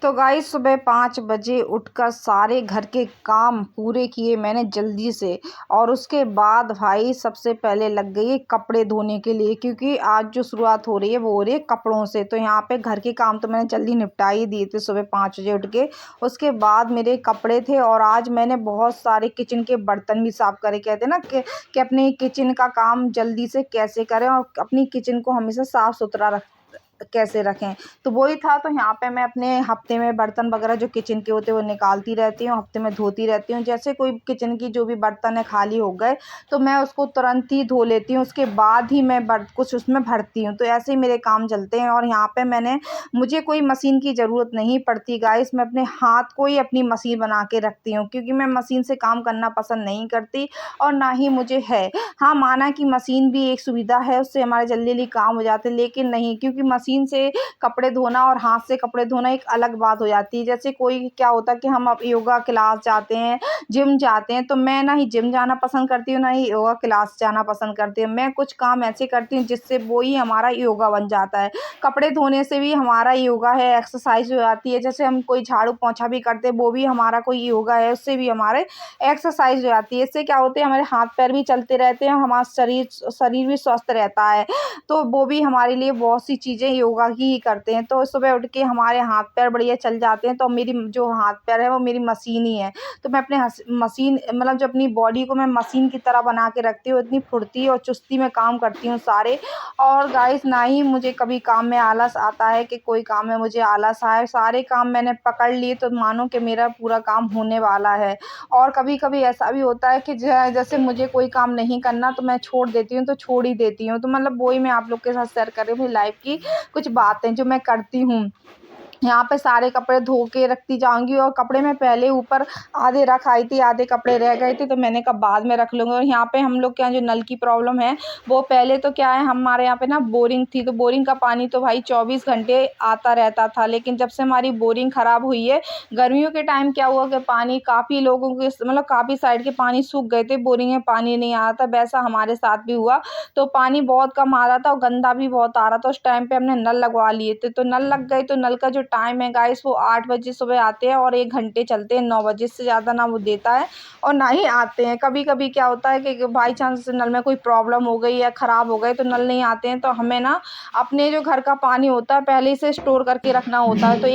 तो गाइस सुबह 5 बजे उठकर सारे घर के काम पूरे किए मैंने जल्दी से। और उसके बाद भाई सबसे पहले लग गई कपड़े धोने के लिए, क्योंकि आज जो शुरुआत हो रही है वो हो रही है कपड़ों से। तो यहाँ पे घर के काम तो मैंने जल्दी निपटा ही दिए थे सुबह 5 बजे उठ के। उसके बाद मेरे कपड़े थे और आज मैंने बहुत सारे किचन के बर्तन भी साफ़ करे। कहते हैं ना कि अपने किचन का काम जल्दी से कैसे करें और अपनी किचन को हमेशा साफ़ सुथरा कैसे रखें। तो वही था। तो यहाँ पे मैं अपने हफ्ते में बर्तन वगैरह जो किचन के होते हैं वो निकालती रहती हूँ, हफ्ते में धोती रहती हूँ। जैसे कोई किचन की जो भी बर्तन है खाली हो गए तो मैं उसको तुरंत ही धो लेती हूँ, उसके बाद ही मैं कुछ उसमें भरती हूँ। तो ऐसे ही मेरे काम चलते हैं। और यहाँ पे मुझे कोई मशीन की ज़रूरत नहीं पड़ती गाइस, मैं अपने हाथ को ही अपनी मशीन बना के रखती हूँ, क्योंकि मैं मशीन से काम करना पसंद नहीं करती और ना ही मुझे है। हाँ, माना कि मशीन भी एक सुविधा है, उससे हमारे जल्दी काम हो जाते हैं, लेकिन नहीं, क्योंकि मशीन से कपड़े धोना और हाथ से कपड़े धोना एक अलग बात हो जाती है। जैसे कोई क्या होता है कि हम अब योगा क्लास जाते हैं, जिम जाते हैं, तो मैं ना ही जिम जाना पसंद करती हूँ, ना ही योगा क्लास जाना पसंद करती हूँ। मैं कुछ काम ऐसे करती हूँ जिससे वो ही हमारा योगा बन जाता है। कपड़े धोने से भी हमारा योगा है, एक्सरसाइज हो जाती है। जैसे हम कोई झाड़ू पोंछा भी करते हैं, वो भी हमारा कोई योगा है, उससे भी हमारे एक्सरसाइज हो जाती है। इससे क्या होते हैं, हमारे हाथ पैर भी चलते रहते हैं, हमारा शरीर भी स्वस्थ रहता है। तो वो भी हमारे लिए बहुत सी चीज़ें योगा ही करते हैं। तो सुबह उठ के हमारे हाथ पैर बढ़िया चल जाते हैं। तो मेरी जो हाथ पैर है वो मेरी मशीन ही है। तो मैं अपने मशीन मतलब जो अपनी बॉडी को मैं मशीन की तरह बना के रखती हूँ, इतनी फुर्ती और चुस्ती में काम करती हूँ सारे। और गाइस ना ही मुझे कभी काम में आलस आता है कि कोई काम में मुझे आलस आए। सारे काम मैंने पकड़ लिए तो मानो कि मेरा पूरा काम होने वाला है। और कभी-कभी ऐसा भी होता है कि जैसे मुझे कोई काम नहीं करना तो मैं छोड़ देती हूँ, तो छोड़ ही देती हूँ। तो मतलब वही मैं आप लोग के साथ शेयर कर रही हूँ अपनी लाइफ़ की कुछ बातें जो मैं करती हूँ। यहाँ पे सारे कपड़े धो के रखती जाऊँगी और कपड़े मैं पहले ऊपर आधे रख आई थी, आधे कपड़े रह गए थे, तो मैंने कहा बाद में रख लूँगी। और यहाँ पे हम लोग के यहाँ जो नल की प्रॉब्लम है, वो पहले तो क्या है, हमारे यहाँ पे ना बोरिंग थी, तो बोरिंग का पानी तो भाई 24 घंटे आता रहता था। लेकिन जब से हमारी बोरिंग ख़राब हुई है, गर्मियों के टाइम क्या हुआ कि पानी काफ़ी लोगों के मतलब काफ़ी साइड के पानी सूख गए थे, बोरिंग में पानी नहीं आ रहा था। वैसा हमारे साथ भी हुआ, तो पानी बहुत कम आ रहा था और गंदा भी बहुत आ रहा था। उस टाइम पे हमने नल लगवा लिए थे, तो नल लग गए। तो नल का जो टाइम है गाइस वो 8 बजे सुबह आते हैं और 1 घंटे चलते हैं। 9 बजे से ज़्यादा ना वो देता है और ना ही आते हैं। कभी-कभी क्या होता है कि बाई चांस नल में कोई प्रॉब्लम हो गई या ख़राब हो गए तो नल नहीं आते हैं, तो हमें ना अपने जो घर का पानी होता है पहले से स्टोर करके रखना होता है। तो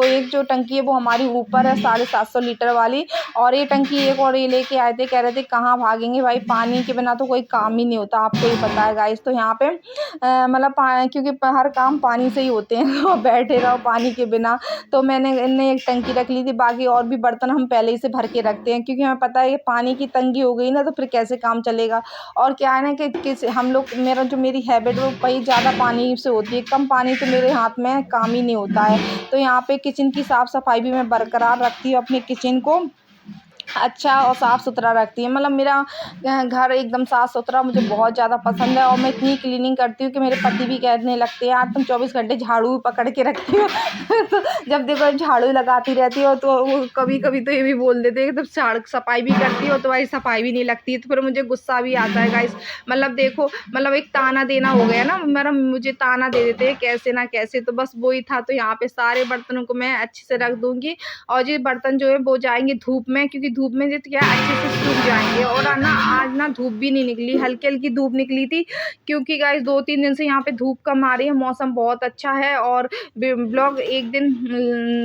एक जो टंकी है वो हमारी ऊपर है 750 लीटर वाली, और ये टंकी एक और ये लेके आए थे, कह रहे थे कहाँ भागेंगे भाई, पानी के बिना तो कोई काम ही नहीं होता, आपको ही पता है गाइस। तो यहाँ पे मतलब क्योंकि हर काम पानी से ही होते हैं तो बैठे रहो पानी के बिना। तो इनने एक टंकी रख ली थी, बाकी और भी बर्तन हम पहले ही से भर के रखते हैं, क्योंकि हमें पता है कि पानी की तंगी हो गई ना तो फिर कैसे काम चलेगा। और क्या है ना कि हम लोग मेरी हैबिट वो कहीं ज़्यादा पानी से होती है, कम पानी तो मेरे हाथ में काम ही नहीं होता है। तो यहाँ पे किचन की साफ़ सफाई भी मैं बरकरार रखती हूँ, अपने किचन को अच्छा और साफ़ सुथरा रखती है। मतलब मेरा घर एकदम साफ़ सुथरा मुझे बहुत ज़्यादा पसंद है। और मैं इतनी क्लीनिंग करती हूँ कि मेरे पति भी कहने लगते हैं, यार तुम 24 घंटे झाड़ू पकड़ के रखती हो तो जब देखो झाड़ू लगाती रहती हो, तो वो कभी-कभी तो ये भी बोल देते हैं कि तुम झाड़ू सफाई भी करती हो, तुम्हारी सफाई भी नहीं लगती है। तो फिर मुझे गुस्सा भी आता है गाइस। मतलब देखो, मतलब एक ताना देना हो गया ना, मतलब मुझे ताना दे देते हैं कैसे ना कैसे। तो बस वही था। तो यहाँ पे सारे बर्तनों को मैं अच्छे से रख दूँगी और ये बर्तन जो है वो जाएँगे धूप में, क्योंकि धूप में जो क्या है अच्छे से सूख जाएँगे। और ना आज ना धूप भी नहीं निकली, हल्की-हल्की धूप निकली थी, क्योंकि गाइस 2-3 दिन से यहाँ पे धूप कम आ रही है, मौसम बहुत अच्छा है। और ब्लॉग एक दिन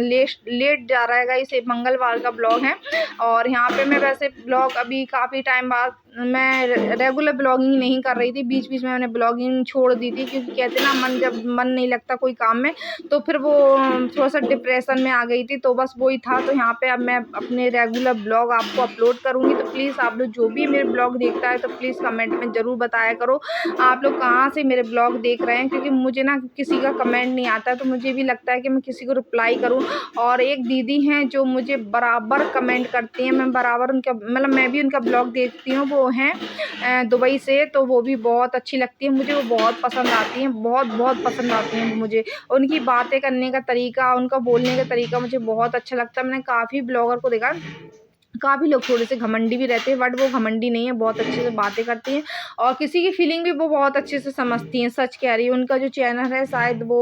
लेट जा रहा है गाइस, ये मंगलवार का ब्लॉग है। और यहाँ पे मैं वैसे ब्लॉग अभी काफ़ी टाइम बाद मैं रेगुलर ब्लॉगिंग नहीं कर रही थी, बीच-बीच में मैंने ब्लॉगिंग छोड़ दी थी, क्योंकि कहते हैं ना जब मन नहीं लगता कोई काम में तो फिर वो थोड़ा-सा डिप्रेशन में आ गई थी। तो बस वही था। तो यहाँ पे अब मैं अपने रेगुलर ब्लॉग आपको अपलोड करूँगी, तो प्लीज़ आप लोग जो भी मेरे ब्लॉग देखता है तो प्लीज़ कमेंट में ज़रूर बताया करो आप लोग कहाँ से मेरे ब्लॉग देख रहे हैं, क्योंकि मुझे ना किसी का कमेंट नहीं आता है, तो मुझे भी लगता है कि मैं किसी को रिप्लाई करूँ। और एक दीदी हैं जो मुझे बराबर कमेंट करती हैं, मैं बराबर उनका मतलब मैं भी उनका ब्लॉग देखती हूँ, वो हैं दुबई से। तो वो भी बहुत अच्छी लगती है मुझे, वो बहुत पसंद आती हैं, बहुत पसंद आती हैं मुझे। उनकी बातें करने का तरीका, उनका बोलने का तरीका मुझे बहुत अच्छा लगता है। मैंने काफ़ी ब्लॉगर को देखा काफ़ी लोग थोड़े से घमंडी भी रहते हैं, बट वो घमंडी नहीं है, बहुत अच्छे से बातें करती हैं और किसी की फीलिंग भी वो बहुत अच्छे से समझती हैं। सच कह रही हूँ, उनका जो चैनल है शायद वो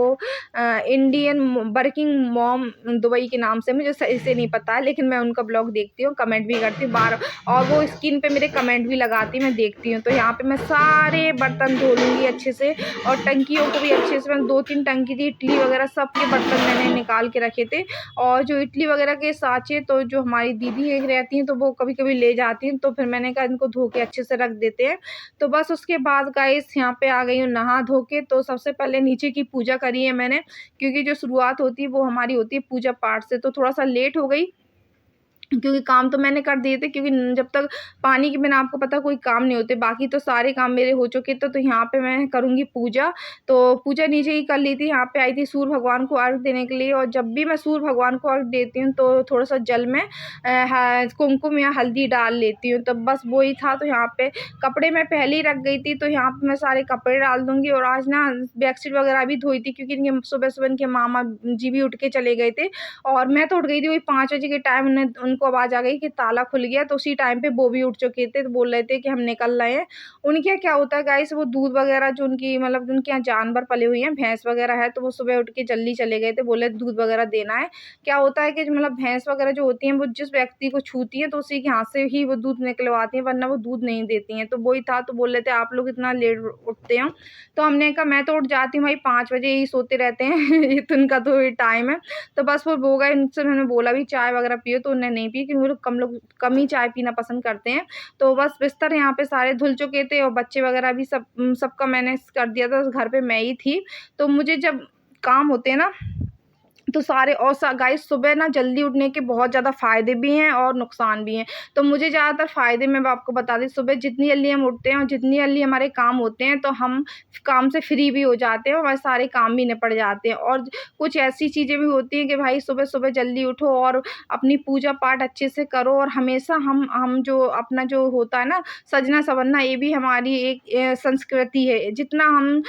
इंडियन वर्किंग मॉम दुबई के नाम से, मुझे सही से नहीं पता है, लेकिन मैं उनका ब्लॉग देखती हूँ, कमेंट भी करती हूँ बार, और वो स्क्रीन पे मेरे कमेंट भी लगाती, मैं देखती हूँ। तो यहाँ पे मैं सारे बर्तन धो लूँगी अच्छे से, और टंकियों को भी अच्छे से, मैंने 2-3 टंकी थी, इडली वगैरह सबके बर्तन मैंने निकाल के रखे थे। और जो इडली वगैरह के साँचे तो जो हमारी दीदी एक रहती हैं, तो वो कभी-कभी ले जाती हैं, तो फिर मैंने कहा इनको धो के अच्छे से रख देते हैं। तो बस उसके बाद गाइस यहाँ पे आ गई हूँ नहा धो के। तो सबसे पहले नीचे की पूजा करी है मैंने, क्योंकि जो शुरुआत होती है वो हमारी होती है पूजा पाठ से, तो थोड़ा-सा लेट हो गई। क्योंकि काम तो मैंने कर दिए थे, क्योंकि जब तक पानी के बिना आपको पता कोई काम नहीं होते, बाकी तो सारे काम मेरे हो चुके थे। तो यहाँ पे मैं करूँगी पूजा, तो पूजा नीचे ही कर ली थी। यहाँ पे आई थी सूर्य भगवान को अर्घ देने के लिए, और जब भी मैं सूर्य भगवान को अर्घ देती हूँ तो थोड़ा-सा जल में कुमकुम या हल्दी डाल लेती हूँ, तो बस वो ही था। तो यहाँ पे कपड़े मैं पहले ही रख गई थी, तो यहाँ पे मैं सारे कपड़े डाल दूँगी। और आज ना बेडशीट वगैरह भी धोई थी, क्योंकि इनके सुबह-सुबह इनके मामा जी भी उठ के चले गए थे, और मैं तो उठ गई थी वही 5 बजे के टाइम। उनको आवाज़ आ गई कि ताला खुल गया, तो उसी टाइम पे वो भी उठ चुके थे, तो बोल रहे थे कि हम निकल रहे हैं। उनके यहाँ क्या होता है गाइस, वो दूध वगैरह जो उनकी मतलब उनके यहाँ जानवर पले हुए हैं, भैंस वगैरह है, तो वो सुबह उठ के जल्दी चले गए थे, बोले दूध वगैरह देना है। क्या होता है कि जो मतलब भैंस वगैरह जो होती हैं, वो जिस व्यक्ति को छूती हैं, तो उसी के हाथ से ही वो दूध निकलवाती हैं, वरना वो दूध नहीं देती हैं। तो वही था, तो बोल रहे थे आप लोग इतना लेट उठते हो, तो हमने कहा मैं तो उठ जाती हूँ भाई, 5 बजे ही सोते रहते हैं ये तो उनका तो ये टाइम है। तो बस वो हो गए, उनसे मैंने बोला भी चाय वगैरह पियो, तो उन्होंने नहीं पी, क्योंकि वो लोग कम ही चाय पीना पसंद करते हैं। तो बस बिस्तर यहाँ पे सारे धुल चुके थे, और बच्चे वगैरह भी सबका मैंने कर दिया था, घर पे मैं ही थी। तो मुझे जब काम होते हैं ना, तो सारे और गाइस सुबह ना जल्दी उठने के बहुत ज़्यादा फ़ायदे भी हैं और नुकसान भी हैं। तो मुझे ज़्यादातर फ़ायदे मैं आपको बता दी, सुबह जितनी जल्दी हम उठते हैं और जितनी जल्दी हमारे काम होते हैं, तो हम काम से फ्री भी हो जाते हैं, और हमारे सारे काम भी निपट जाते हैं। और कुछ ऐसी चीज़ें भी होती हैं कि भाई सुबह-सुबह जल्दी उठो और अपनी पूजा-पाठ अच्छे से करो, और हमेशा हम जो अपना जो होता है ना सजना-संवरना, ये भी हमारी एक संस्कृति है। जितना हम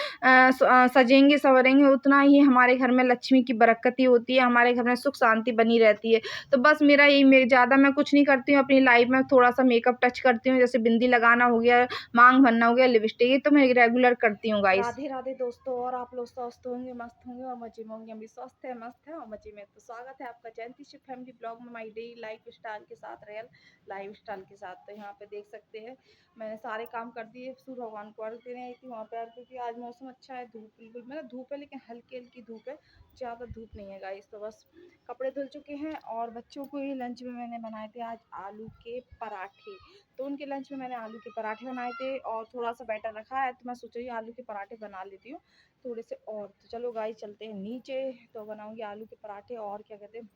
सजेंगे सँवरेंगे, उतना ही हमारे घर में लक्ष्मी की बरकत होती है, हमारे घर में सुख शांति बनी रहती है। तो बस मेरा यही ज़्यादा मैं कुछ नहीं करती हूँ अपनी लाइफ़ में, थोड़ा-सा मेकअप टच करती हूँ, जैसे बिंदी लगाना हो गया, मांग भरना हो गया, लिपस्टिक, ये तो मैं रेगुलर करती हूँ गाइस। राधे-राधे दोस्तों, और आप लोग स्वस्थ होंगे, मस्त होंगे और मज़े में होंगे। हम भी स्वस्थ हैं, मस्त हैं और मज़े में। तो स्वागत है आपका जयंती शिव फैमिली ब्लॉग में, माई डेली लाइफ स्टाइल के साथ, रियल लाइफ स्टाइल के साथ। तो यहाँ पे देख सकते हैं मैंने सारे काम कर दिए। सूर्य भगवान को अर्घ देने आई थी वहाँ पे, क्योंकि आज मौसम अच्छा है, धूप बिल्कुल मतलब धूप है, लेकिन हल्की-हल्की धूप है, ज़्यादा धूप नहीं है गाइस। तो बस कपड़े धुल चुके हैं, और बच्चों को ही लंच में मैंने बनाए थे आज आलू के पराठे। तो उनके लंच में मैंने आलू के पराठे बनाए थे, और थोड़ा-सा बैटर रखा है, तो मैं सोच रही हूँ आलू के पराठे बना लेती हूँ थोड़े से और। तो चलो गाइस चलते हैं नीचे, तो बनाऊँगी आलू के पराठे, और क्या कहते हैं,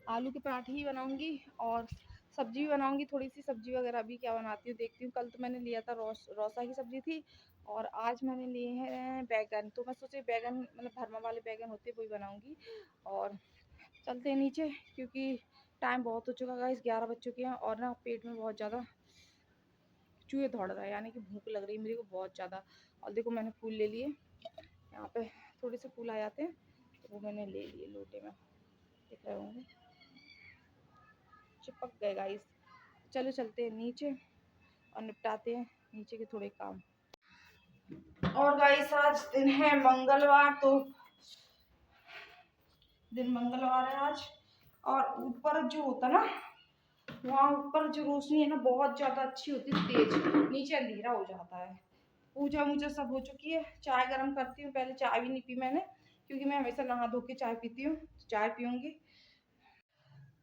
आलू के पराठे ही बनाऊँगी, और सब्ज़ी भी बनाऊँगी, थोड़ी-सी सब्ज़ी वगैरह भी क्या बनाती हूँ देखती हूँ। कल तो मैंने लिया था रौसा की सब्ज़ी थी, और आज मैंने लिए हैं बैंगन। तो मैं सोची बैंगन मतलब भरमा वाले बैंगन होते हैं, वही बनाऊँगी। और चलते हैं नीचे, क्योंकि टाइम बहुत हो चुका है गाइस, 11 बज चुके हैं, और ना पेट में बहुत ज़्यादा चूहे दौड़ रहा है, यानी कि भूख लग रही है मेरे को बहुत ज़्यादा। और देखो मैंने फूल ले लिए, यहाँ पे थोड़े से फूल आ जाते हैं, तो वो मैंने ले लिए लोटे में, दिख रहे होंगे, चिपक गए गाइस। चलो चलते हैं नीचे और निपटाते हैं नीचे के थोड़े काम। और गाइस आज दिन है मंगलवार, तो दिन मंगलवार है आज, और ऊपर जो होता ना, वहाँ ऊपर जो रोशनी है ना बहुत ज़्यादा अच्छी होती है, तेज, नीचे अंधेरा हो जाता है। पूजा वूजा सब हो चुकी है, चाय गरम करती हूँ। पहले चाय भी नहीं पी मैंने, क्योंकि मैं हमेशा नहा धो के चाय पीती हूँ, चाय पीऊँगी।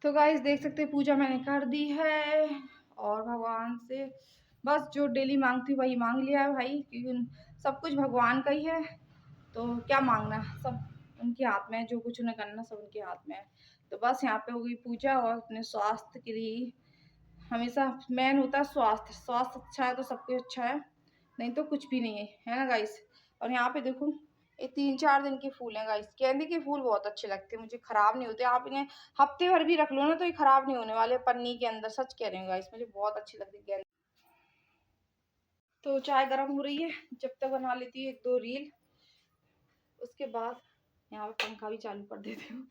तो गाइस देख सकते हैं पूजा मैंने कर दी है, और भगवान से बस जो डेली मांगती हूँ वही मांग लिया है भाई, क्योंकि सब कुछ भगवान का ही है, तो क्या मांगना, सब उनके हाथ में है, जो कुछ उन्हें करना सब उनके हाथ में है। तो बस यहाँ पे हो गई पूजा, और अपने स्वास्थ्य के लिए हमेशा मेन होता है स्वास्थ्य। स्वास्थ्य अच्छा है तो सब कुछ अच्छा है, नहीं तो कुछ भी नहीं है ना गाइस। और यहाँ पे देखो ये 3-4 दिन के फूल हैं गाइस, गेंदे के फूल बहुत अच्छे लगते हैं मुझे, खराब नहीं होते। आप इन्हें हफ्ते भर भी रख लो ना, तो ये खराब नहीं होने वाले पन्नी के अंदर, सच कह रही हूँ गाइस, मुझे बहुत अच्छी लगती है गेंदे। तो चाय गर्म हो रही है, जब तक बना लेती है 1-2 रील, उसके बाद यहाँ पे पंखा भी चालू कर देती हूँ,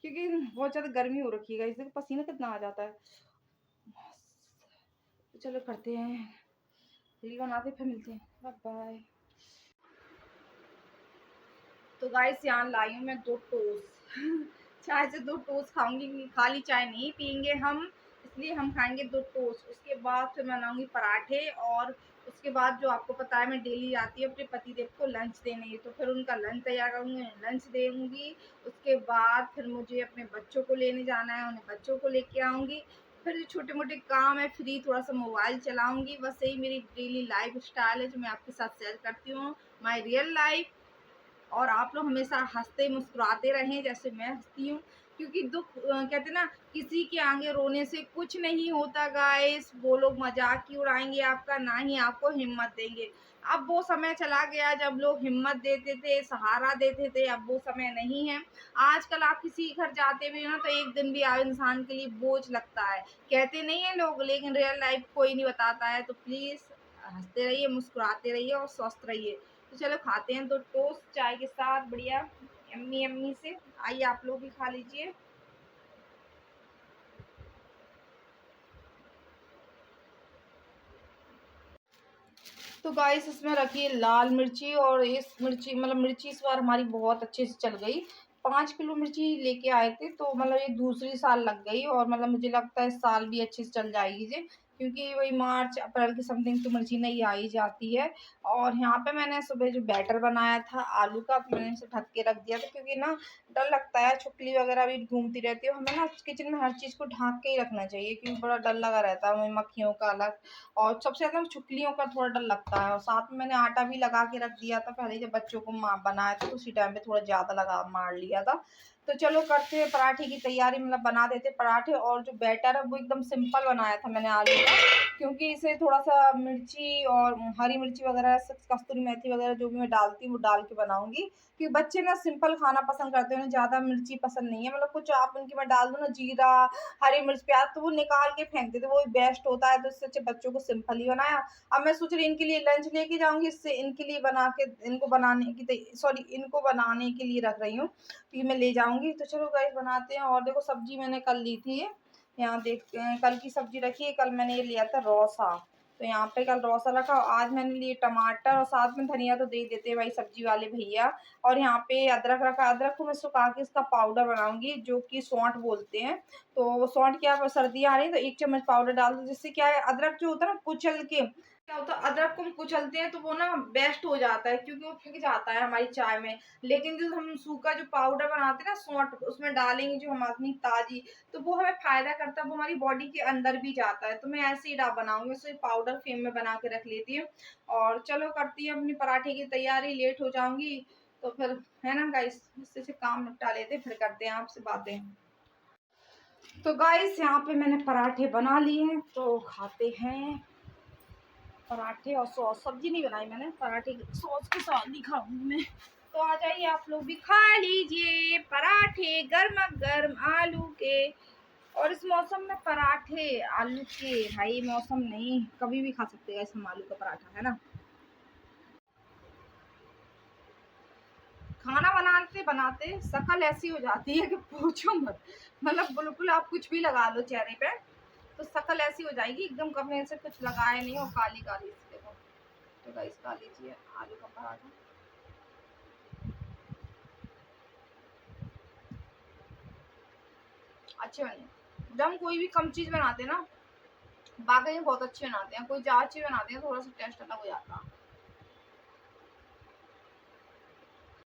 क्योंकि बहुत ज़्यादा गर्मी हो रखी है गाइस, देखो पसीना कितना आ जाता है। तो चलो करते हैं, रील बनाते फिर मिलते हैं, बाय बाय। तो गाइस यहाँ लाई हूँ मैं 2 टोस्ट चाय से 2 टोस्ट खाऊंगी, खाली चाय नहीं पियेंगे हम, इसलिए हम खाएंगे 2 टोस्ट। उसके बाद फिर बनाऊंगी पराठे, और उसके बाद जो आपको पता है मैं डेली जाती हूँ अपने पतिदेव को लंच देने, तो फिर उनका लंच तैयार करूँगी, लंच देंगी। उसके बाद फिर मुझे अपने बच्चों को लेने जाना है, उन्हें बच्चों को लेके आऊँगी। फिर जो छोटे मोटे काम है, फ्री थोड़ा सा मोबाइल चलाऊँगी। बस यही मेरी डेली लाइफ स्टाइल है जो मैं आपके साथ शेयर करती हूँ, माई रियल लाइफ। और आप लोग हमेशा हंसते मुस्कुराते रहें जैसे मैं हंसती हूँ, क्योंकि दुख कहते हैं ना, किसी के आगे रोने से कुछ नहीं होता गाइस। वो लोग मजाक ही उड़ाएंगे आपका, ना ही आपको हिम्मत देंगे। अब वो समय चला गया जब लोग हिम्मत देते थे, सहारा देते थे, अब वो समय नहीं है। आजकल आप किसी के घर जाते भी हो ना, तो एक दिन भी इंसान के लिए बोझ लगता है, कहते नहीं है लोग, लेकिन रियल लाइफ कोई नहीं बताता है। तो प्लीज हंसते रहिए, मुस्कुराते रहिए और स्वस्थ रहिए। तो चलो खाते हैं तो टोस्ट चाय के साथ, बढ़िया यम्मी यम्मी से। आइए आप लोग भी खा लीजिए। तो गाइस इसमें रखी है लाल मिर्ची, और इस मिर्ची मतलब मिर्ची इस बार हमारी बहुत अच्छे से चल गई। 5 किलो मिर्ची लेके आए थे, तो मतलब ये दूसरी साल लग गई, और मतलब मुझे लगता है इस साल भी अच्छे से चल जाएगी जी, क्योंकि वही मार्च अप्रैल की समथिंग तो मिर्ची नहीं आई जाती है। और यहाँ पे मैंने सुबह जो बैटर बनाया था आलू का, तो मैंने इसे ढक के रख दिया था, क्योंकि ना डर लगता है, छुपकली वगैरह भी घूमती रहती है, हमें ना किचन में हर चीज़ को ढक के ही रखना चाहिए, क्योंकि बड़ा डर लगा रहता है हमें मक्खियों का अलग, और सबसे ज़्यादा छुपकलियों का थोड़ा डर लगता है। और साथ में मैंने आटा भी लगा के रख दिया था पहले, जब बच्चों को बनाया था तो उसी टाइम पे थोड़ा ज़्यादा लगा मार लिया था। तो चलो करते हैं पराठे की तैयारी, मतलब बना देते पराठे। और जो बैटर है वो एकदम सिंपल बनाया था मैंने आलू का, क्योंकि इसे थोड़ा सा मिर्ची और हरी मिर्ची वगैरह, कस्तूरी मेथी वगैरह जो भी मैं डालती हूँ वो डाल के बनाऊंगी, क्योंकि बच्चे ना सिंपल खाना पसंद करते हैं, उन्हें ज़्यादा मिर्ची पसंद नहीं है। मतलब कुछ आप उनकी मैं डाल दूँ ना, जीरा, हरी मिर्च, प्याज, तो वो निकाल के फेंक देते, वो बेस्ट होता है। तो इससे अच्छे बच्चों को सिंपल ही बनाया। अब मैं सोच रही इनके लिए लंच लेके जाऊंगी, इससे इनके लिए बना के, इनको बनाने की सॉरी इनको बनाने के लिए रख रही हूँ, तो ये मैं ले जाऊंगी। तो चलो गाइस बनाते हैं। और देखो सब्जी मैंने कल ली थी, यहाँ देखते हैं, कल की सब्जी रखी है। कल मैंने ये लिया था रौसा, तो यहाँ पे कल रौसा रखा, और आज मैंने लिए टमाटर, और साथ में धनिया तो दे देते हैं भाई सब्जी वाले भैया। और यहाँ पे अदरक रखा, अदरक को मैं सुखा के इसका पाउडर बनाऊंगी, जो कि सौंठ बोलते हैं। तो सौंठ क्या, सर्दियाँ आ रही है तो 1 चम्मच पाउडर डाल दो, जिससे क्या है अदरक जो होता है ना कुचल के, क्या होता है अदरक को हम कुचलते हैं तो वो ना बेस्ट हो जाता है, क्योंकि वो फिक जाता है हमारी चाय में। लेकिन जो हम सूखा जो पाउडर बनाते हैं ना सौंठ, उसमें डालेंगे जो हम अपनी ताजी, तो वो हमें फायदा करता है, वो हमारी बॉडी के अंदर भी जाता है। तो मैं ऐसे ही बनाऊंगी, उसे पाउडर फेम में बना के रख लेती हूँ। और चलो करती है अपनी पराठे की तैयारी, लेट हो जाऊंगी तो फिर, है ना गाइस, इससे से काम निपटा लेते, फिर करते हैं आपसे बातें। तो गाइस यहाँ पे मैंने पराठे बना लिए हैं, तो खाते हैं पराठे। और सॉस, सब्जी नहीं बनाई मैंने, पराठे सॉस के साथ नहीं खाऊंगी मैं। तो आ जाइए आप लोग भी खा लीजिए पराठे गर्मा गर्म आलू के। और इस मौसम में पराठे आलू के, भाई मौसम नहीं, कभी भी खा सकते हैं हम आलू का पराठा, है ना। खाना बनाते बनाते शक्ल ऐसी हो जाती है कि पूछो मत, मतलब बिल्कुल आप कुछ भी लगा लो चेहरे पे तो शक्ल ऐसी हो जाएगी एकदम, कभी से कुछ लगाए नहीं हो, काली काली सी देखो। तो गाइस खा लीजिए आलू का पराठा। अच्छे बने, जब हम कोई भी कम चीज बनाते हैं ना, वाकई में बहुत अच्छे बनाते हैं, कोई ज्यादा चीज बनाते हैं थोड़ा सा टेस्ट अलग हो जाता है।